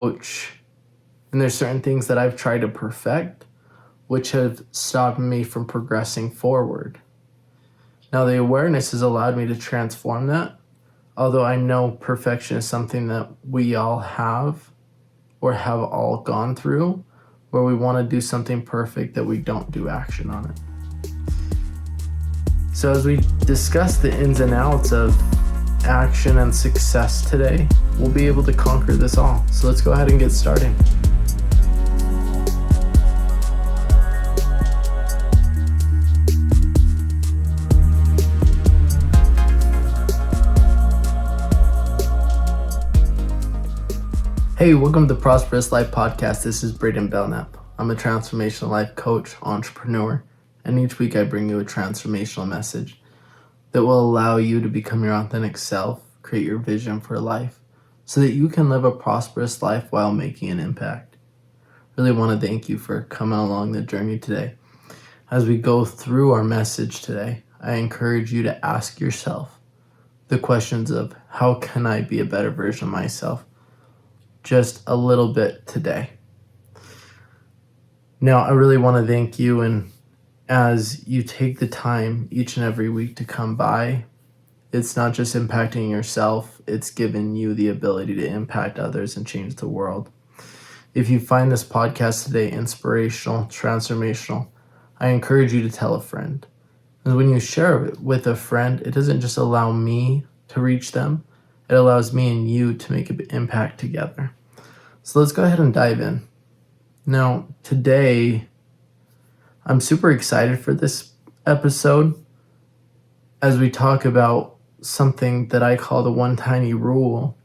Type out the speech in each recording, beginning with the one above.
coach, and there's certain things that I've tried to perfect which have stopped me from progressing forward. Now, the awareness has allowed me to transform that, although I know perfection is something that we all have or have all gone through, where we want to do something perfect that we don't do action on it. So as we discuss the ins and outs of action and success today, we'll be able to conquer this all. So let's go ahead and get started. Hey, welcome to the Prosperous Life Podcast. This is Braiden Belnap. I'm a transformational life coach, entrepreneur, and each week I bring you a transformational message that will allow you to become your authentic self, create your vision for life, so that you can live a prosperous life while making an impact. Really want to thank you for coming along the journey today. As we go through our message today, I encourage you to ask yourself the questions of how can I be a better version of myself just a little bit today. Now, I really want to thank you, and as you take the time each and every week to come by, it's not just impacting yourself, it's given you the ability to impact others and change the world. If you find this podcast today inspirational, transformational, I encourage you to tell a friend. And when you share it with a friend, it doesn't just allow me to reach them, it allows me and you to make an impact together. So let's go ahead and dive in. Now, today, I'm super excited for this episode as we talk about something that I call the one tiny rule,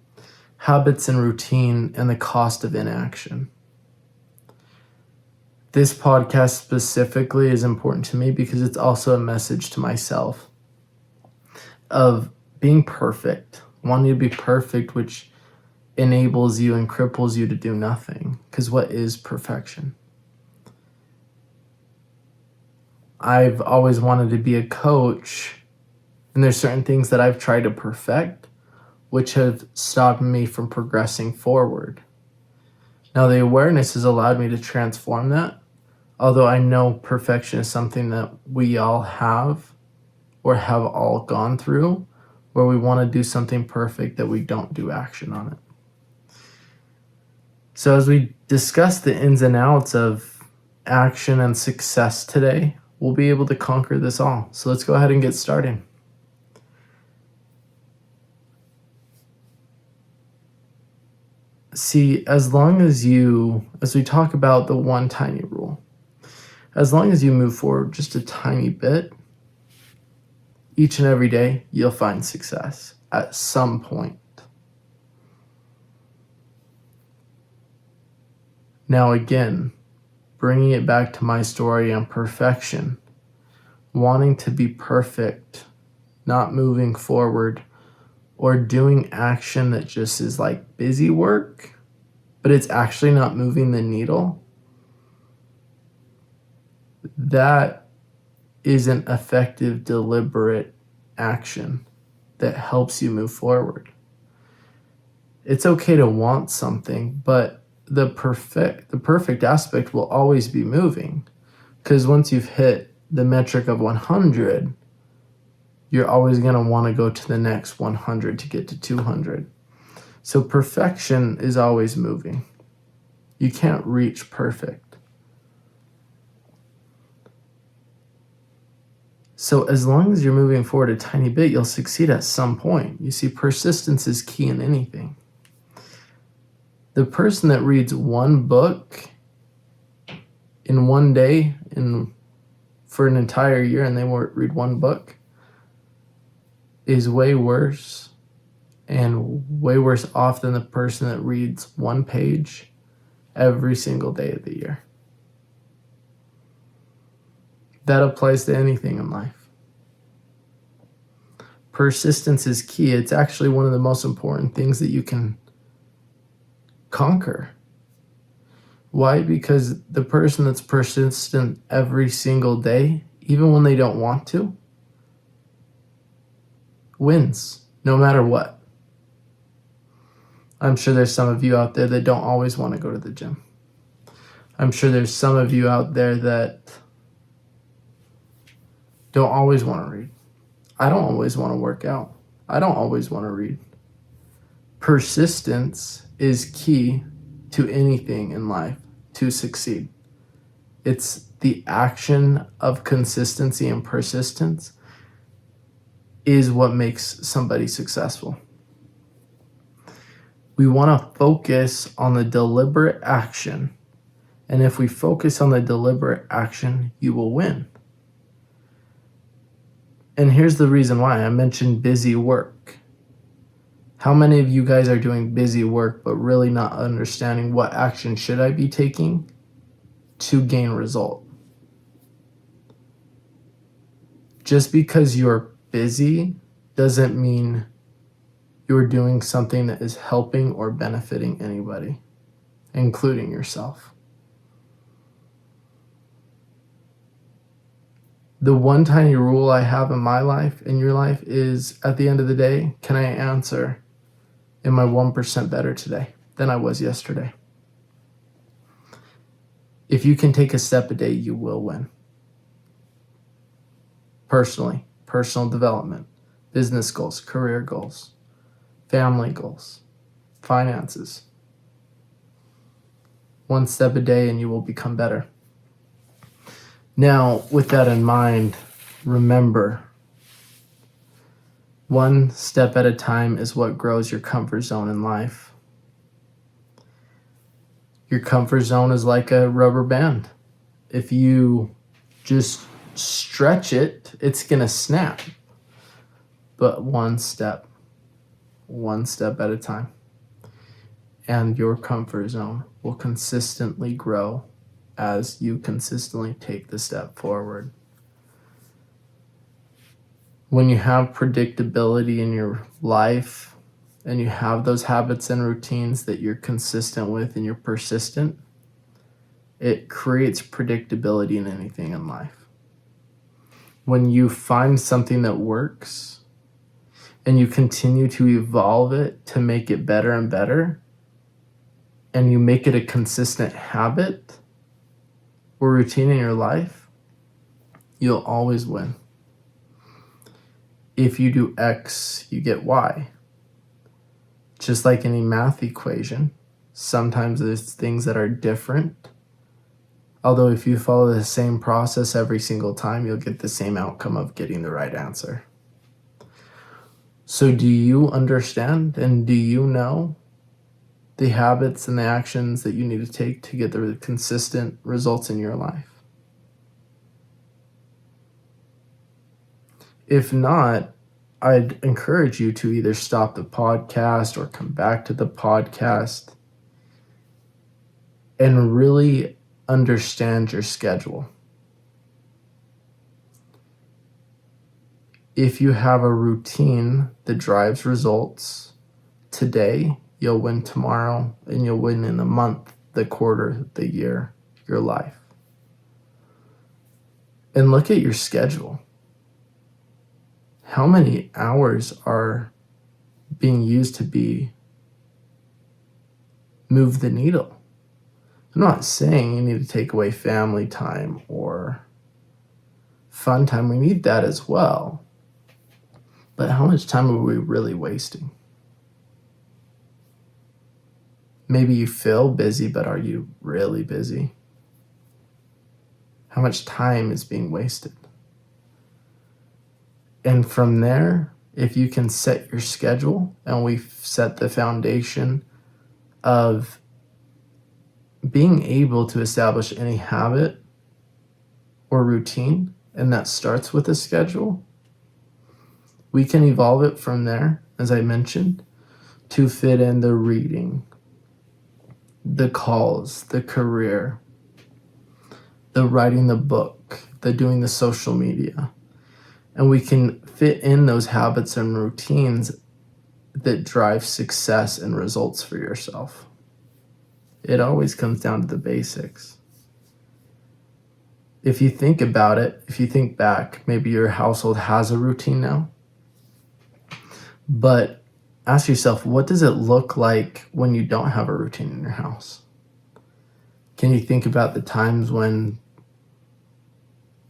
habits and routine, and the cost of inaction. This podcast specifically is important to me because it's also a message to myself of being perfect, wanting to be perfect, which enables you and cripples you to do nothing. Because what is perfection? I've always wanted to be a coach, and there's certain things that I've tried to perfect which have stopped me from progressing forward. Now, the awareness has allowed me to transform that, although I know perfection is something that we all have or have all gone through, where we want to do something perfect that we don't do action on it. So as we discuss the ins and outs of action and success today, we'll be able to conquer this all. So let's go ahead and get started. See, as we talk about the one tiny rule, as long as you move forward just a tiny bit, each and every day, you'll find success at some point. Now again, bringing it back to my story on perfection, wanting to be perfect, not moving forward, or doing action that just is like busy work, but it's actually not moving the needle, that isn't effective, deliberate action that helps you move forward. It's okay to want something, but the perfect aspect will always be moving, because once you've hit the metric of 100, you're always going to want to go to the next 100 to get to 200. So perfection is always moving. You can't reach perfect. So as long as you're moving forward a tiny bit, you'll succeed at some point. You see, persistence is key in anything. The person that reads one book in one day for an entire year and they won't read one book is way worse off than the person that reads one page every single day of the year. That applies to anything in life. Persistence is key. It's actually one of the most important things that you can conquer. Why? Because the person that's persistent every single day, even when they don't want to, wins no matter what. I'm sure there's some of you out there that don't always want to go to the gym. I'm sure there's some of you out there that don't always want to read. I don't always want to work out. I don't always want to read. Persistence is key to anything in life to succeed. It's the action of consistency and persistence is what makes somebody successful. We want to focus on the deliberate action. And if we focus on the deliberate action, you will win. And here's the reason why. I mentioned busy work. How many of you guys are doing busy work but really not understanding what action should I be taking to gain result? Just because you're busy doesn't mean you're doing something that is helping or benefiting anybody, including yourself. The one tiny rule I have in my life, in your life, is at the end of the day, can I answer, am I 1% better today than I was yesterday? If you can take a step a day, you will win. Personally, personal development, business goals, career goals, family goals, finances. One step a day and you will become better. Now, with that in mind, remember, one step at a time is what grows your comfort zone in life. Your comfort zone is like a rubber band. If you just stretch it, it's going to snap. But one step at a time. And your comfort zone will consistently grow as you consistently take the step forward. When you have predictability in your life and you have those habits and routines that you're consistent with and you're persistent, it creates predictability in anything in life. When you find something that works and you continue to evolve it to make it better and better, and you make it a consistent habit or routine in your life, you'll always win. If you do X, you get Y. Just like any math equation, sometimes there's things that are different. Although if you follow the same process every single time, you'll get the same outcome of getting the right answer. So do you understand and do you know the habits and the actions that you need to take to get the consistent results in your life? If not, I'd encourage you to either stop the podcast or come back to the podcast and really understand your schedule. If you have a routine that drives results today, you'll win tomorrow, and you'll win in the month, the quarter, the year, your life. And look at your schedule. How many hours are being used to move the needle? I'm not saying you need to take away family time or fun time. We need that as well. But how much time are we really wasting? Maybe you feel busy, but are you really busy? How much time is being wasted? And from there, if you can set your schedule, and we've set the foundation of being able to establish any habit or routine, and that starts with a schedule, we can evolve it from there, as I mentioned, to fit in the reading, the calls, the career, the writing the book, the doing the social media. And we can fit in those habits and routines that drive success and results for yourself. It always comes down to the basics. If you think about it, if you think back, maybe your household has a routine now, but ask yourself, what does it look like when you don't have a routine in your house? Can you think about the times when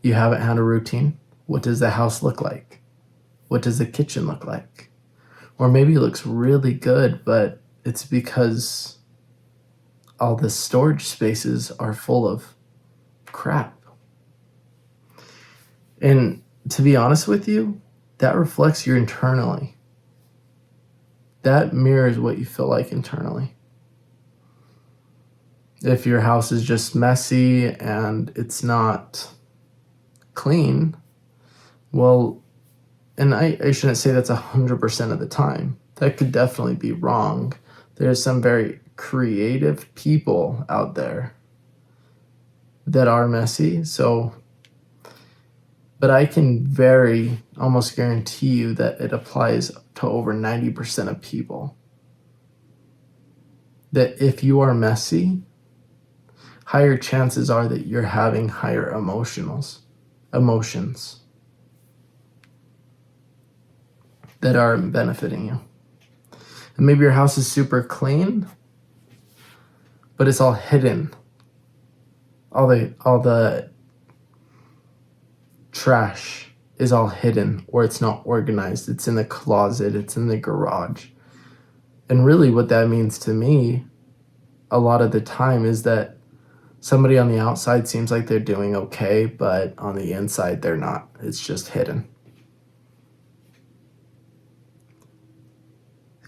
you haven't had a routine? What does the house look like? What does the kitchen look like? Or maybe it looks really good, but it's because all the storage spaces are full of crap. And to be honest with you, that reflects you internally. That mirrors what you feel like internally. If your house is just messy and it's not clean, well, and I shouldn't say that's 100% of the time. That could definitely be wrong. There's some very creative people out there that are messy. But I can almost guarantee you that it applies to over 90% of people. That if you are messy, higher chances are that you're having higher emotions that are benefiting you. And maybe your house is super clean, but it's all hidden. All the trash is all hidden, or it's not organized. It's in the closet, it's in the garage. And really what that means to me a lot of the time is that somebody on the outside seems like they're doing okay, but on the inside they're not. It's just hidden.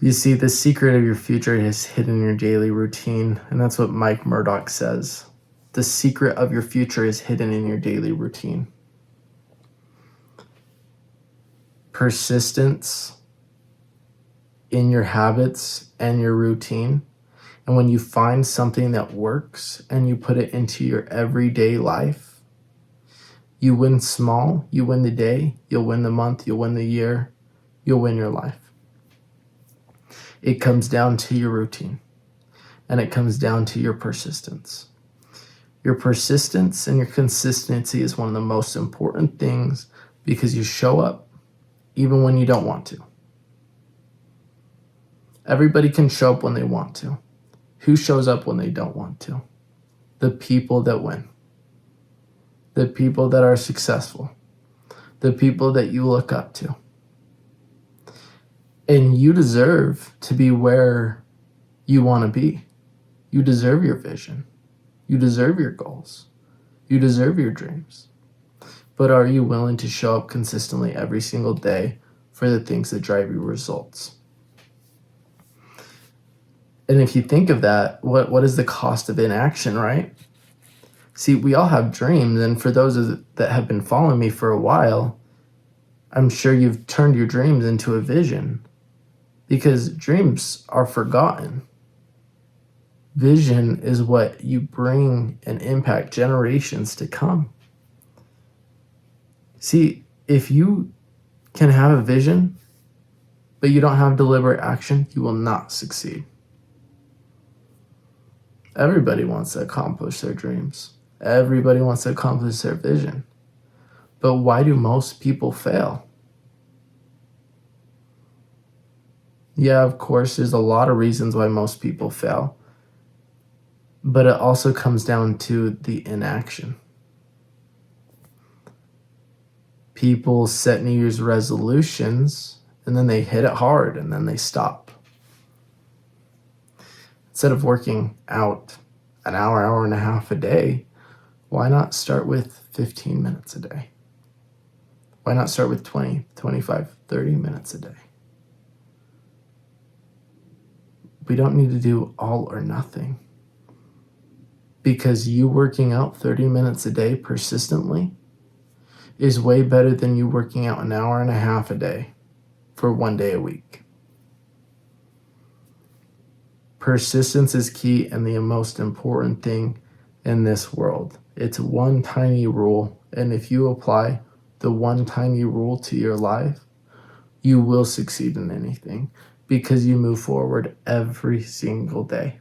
You see, the secret of your future is hidden in your daily routine, and that's what Murdock says. The secret of your future is hidden in your daily routine. Persistence in your habits and your routine. And when you find something that works and you put it into your everyday life, you win small, you win the day, you'll win the month, you'll win the year, you'll win your life. It comes down to your routine, and it comes down to your persistence. Your persistence and your consistency is one of the most important things, because you show up even when you don't want to. Everybody can show up when they want to. Who shows up when they don't want to? The people that win. The people that are successful. The people that you look up to. And you deserve to be where you want to be. You deserve your vision. You deserve your goals. You deserve your dreams. But are you willing to show up consistently every single day for the things that drive you results? And if you think of that, what is the cost of inaction, right? See, we all have dreams, and for those that have been following me for a while, I'm sure you've turned your dreams into a vision, because dreams are forgotten. Vision is what you bring and impact generations to come. See, if you can have a vision, but you don't have deliberate action, you will not succeed. Everybody wants to accomplish their dreams. Everybody wants to accomplish their vision. But why do most people fail? Yeah, of course, there's a lot of reasons why most people fail. But it also comes down to the inaction. People set New Year's resolutions, and then they hit it hard, and then they stop. Instead of working out an hour and a half a day, why not start with 15 minutes a day? Why not start with 20, 25, 30 minutes a day? We don't need to do all or nothing. Because you working out 30 minutes a day persistently is way better than you working out an hour and a half a day for 1 day a week. Persistence is key and the most important thing in this world. It's one tiny rule, and if you apply the one tiny rule to your life, you will succeed in anything, because you move forward every single day.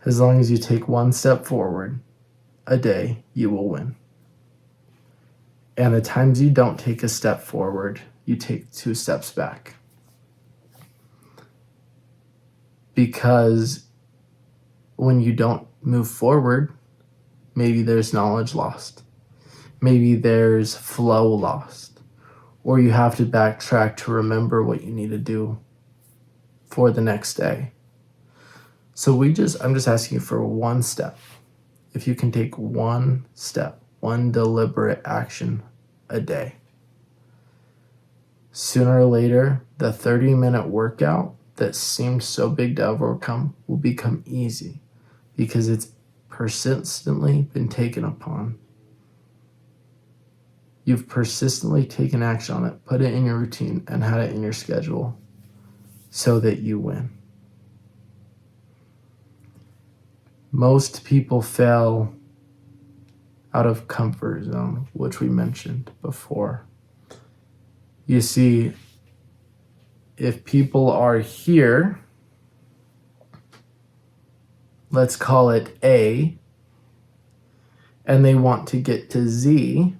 As long as you take one step forward a day, you will win. And the times you don't take a step forward, you take 2 steps back. Because when you don't move forward, maybe there's knowledge lost. Maybe there's flow lost. Or you have to backtrack to remember what you need to do for the next day. So I'm just asking you for one step. If you can take one step, one deliberate action a day. Sooner or later, the 30-minute workout that seemed so big to overcome will become easy because it's persistently been taken upon. You've persistently taken action on it, put it in your routine, and had it in your schedule so that you win. Most people fail out of comfort zone, which we mentioned before. You see, if people are here, let's call it A, and they want to get to Z,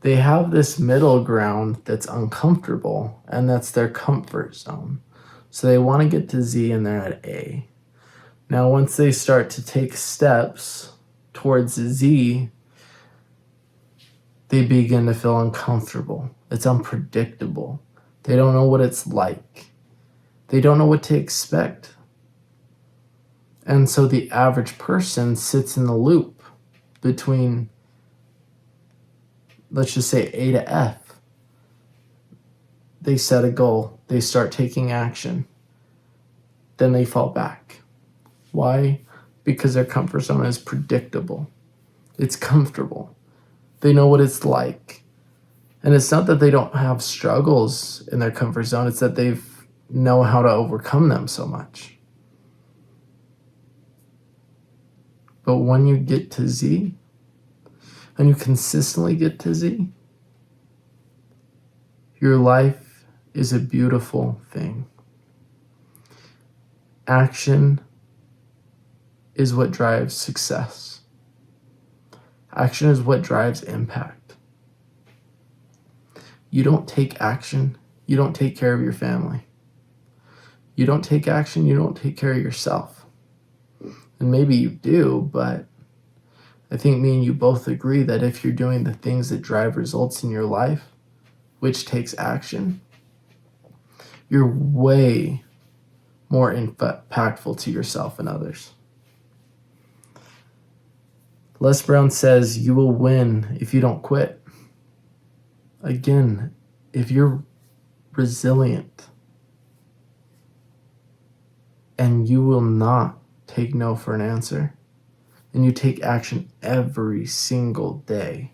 they have this middle ground that's uncomfortable, and that's their comfort zone. So they want to get to Z and they're at A. Now, once they start to take steps towards Z, they begin to feel uncomfortable. It's unpredictable. They don't know what it's like. They don't know what to expect. And so the average person sits in the loop between, let's just say, A to F. They set a goal. They start taking action. Then they fall back. Why? Because their comfort zone is predictable. It's comfortable. They know what it's like. And it's not that they don't have struggles in their comfort zone. It's that they know how to overcome them so much. But when you get to Z, and you consistently get to Z, your life is a beautiful thing. Action is what drives success. Action is what drives impact. You don't take action, you don't take care of your family. You don't take action, you don't take care of yourself. And maybe you do, but I think me and you both agree that if you're doing the things that drive results in your life, which takes action, you're way more impactful to yourself and others. Les Brown says, you will win if you don't quit. Again, if you're resilient and you will not take no for an answer, and you take action every single day,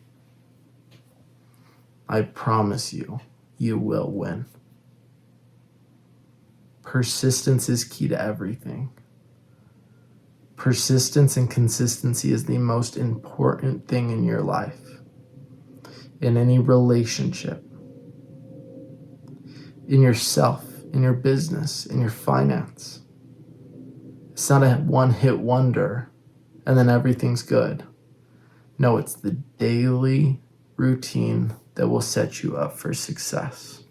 I promise you, you will win. Persistence is key to everything. Persistence and consistency is the most important thing in your life, in any relationship, in yourself, in your business, in your finance. It's not a one-hit wonder and then everything's good. No, it's the daily routine that will set you up for success.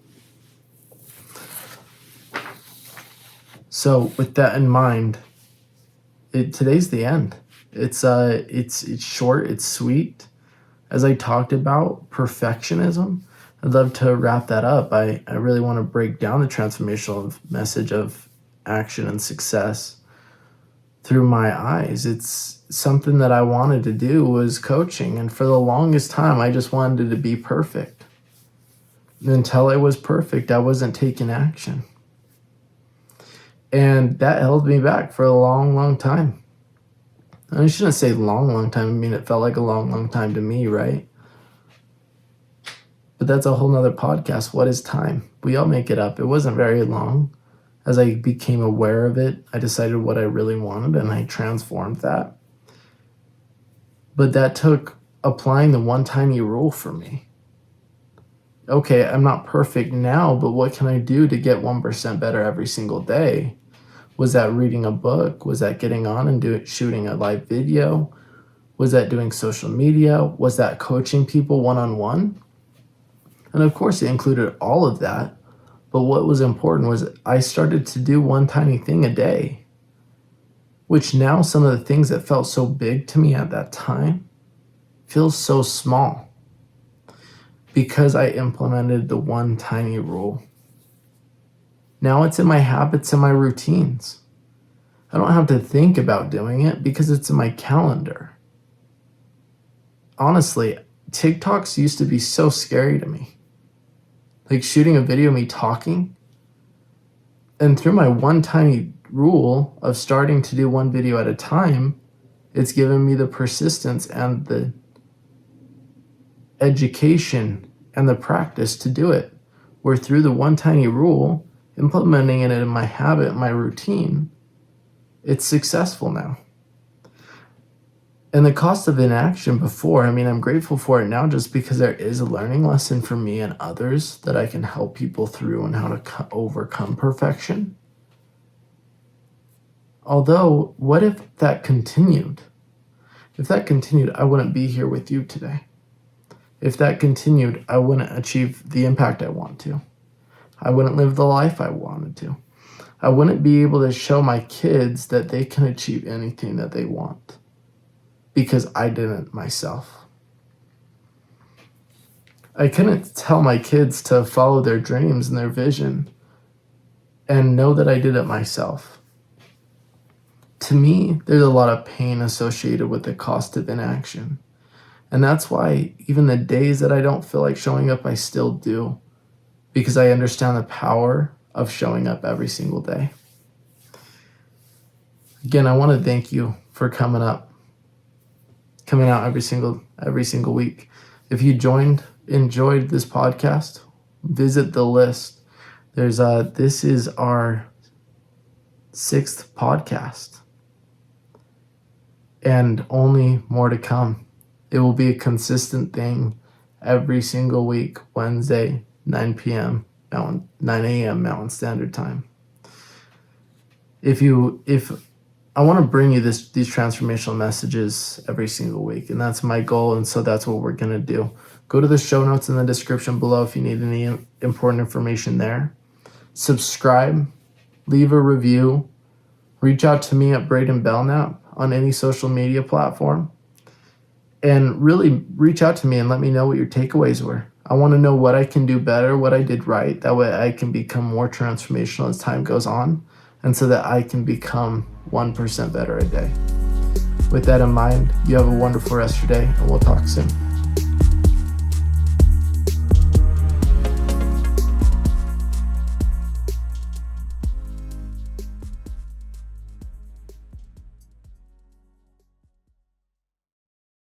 So with that in mind, today's the end. It's short, it's sweet. As I talked about perfectionism, I'd love to wrap that up. I really want to break down the transformational message of action and success through my eyes. It's something that I wanted to do was coaching, and for the longest time I just wanted to be perfect. And until I was perfect, I wasn't taking action. And that held me back for a long, long time. I shouldn't say long time. I mean, it felt like a long time to me, right? But that's a whole nother podcast. What is time? We all make it up. It wasn't very long. As I became aware of it, I decided what I really wanted and I transformed that. But that took applying the one tiny rule for me. Okay, I'm not perfect now, but what can I do to get 1% better every single day? Was that reading a book? Was that getting on and shooting a live video? Was that doing social media? Was that coaching people one-on-one? And of course, it included all of that. But what was important was I started to do one tiny thing a day, which now some of the things that felt so big to me at that time feels so small because I implemented the one tiny rule. Now it's in my habits and my routines. I don't have to think about doing it because it's in my calendar. Honestly, TikToks used to be so scary to me. Like shooting a video of me talking. And through my one tiny rule of starting to do one video at a time, it's given me the persistence and the education and the practice to do it. Where through the one tiny rule, implementing it in my habit, my routine, it's successful now. And the cost of inaction before, I'm grateful for it now just because there is a learning lesson for me and others that I can help people through on how to overcome perfection. Although, what if that continued? If that continued, I wouldn't be here with you today. If that continued, I wouldn't achieve the impact I want to. I wouldn't live the life I wanted to. I wouldn't be able to show my kids that they can achieve anything that they want because I didn't myself. I couldn't tell my kids to follow their dreams and their vision and know that I did it myself. To me, there's a lot of pain associated with the cost of inaction. And that's why even the days that I don't feel like showing up, I still do, because I understand the power of showing up every single day. Again, I want to thank you for coming out every single week. If you enjoyed this podcast, visit the list. This is our 6th podcast, and only more to come. It will be a consistent thing every single week, Wednesday, 9 a.m. Mountain Standard Time. If I want to bring you these transformational messages every single week, and that's my goal, and so that's what we're going to do. Go to the show notes in the description below if you need any important information there. Subscribe, leave a review, reach out to me at Braiden Belnap on any social media platform, and really reach out to me and let me know what your takeaways were. I want to know what I can do better, what I did right. That way I can become more transformational as time goes on, and so that I can become 1% better a day. With that in mind, you have a wonderful rest of your day, and we'll talk soon.